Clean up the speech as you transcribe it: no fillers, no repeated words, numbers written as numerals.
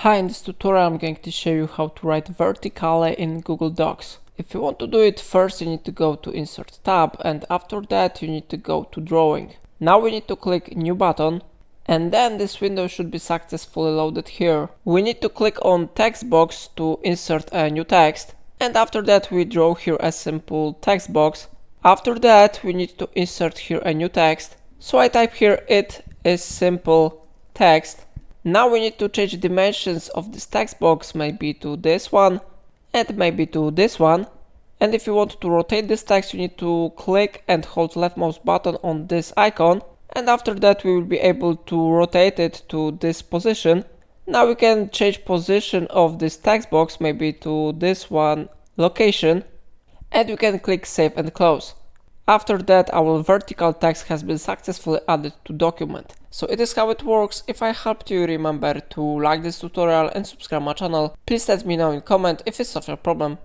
Hi, in this tutorial I'm going to show you how to write vertically in Google Docs. If you want to do it, first you need to go to Insert tab, and after that you need to go to Drawing. Now we need to click New button, and then this window should be successfully loaded here. We need to click on Text box to insert a new text, and after that we draw here a simple text box. After that we need to insert here a new text. So I type here "it is simple text." Now we need to change dimensions of this text box, maybe to this one and maybe to this one. And if you want to rotate this text, you need to click and hold left mouse button on this icon, and after that we will be able to rotate it to this position. Now we can change position of this text box, maybe to this one location, and we can click Save and Close. After that, our vertical text has been successfully added to document. So it is how it works. If I helped you, remember to like this tutorial and subscribe my channel. Please let me know in comment if it's such a problem.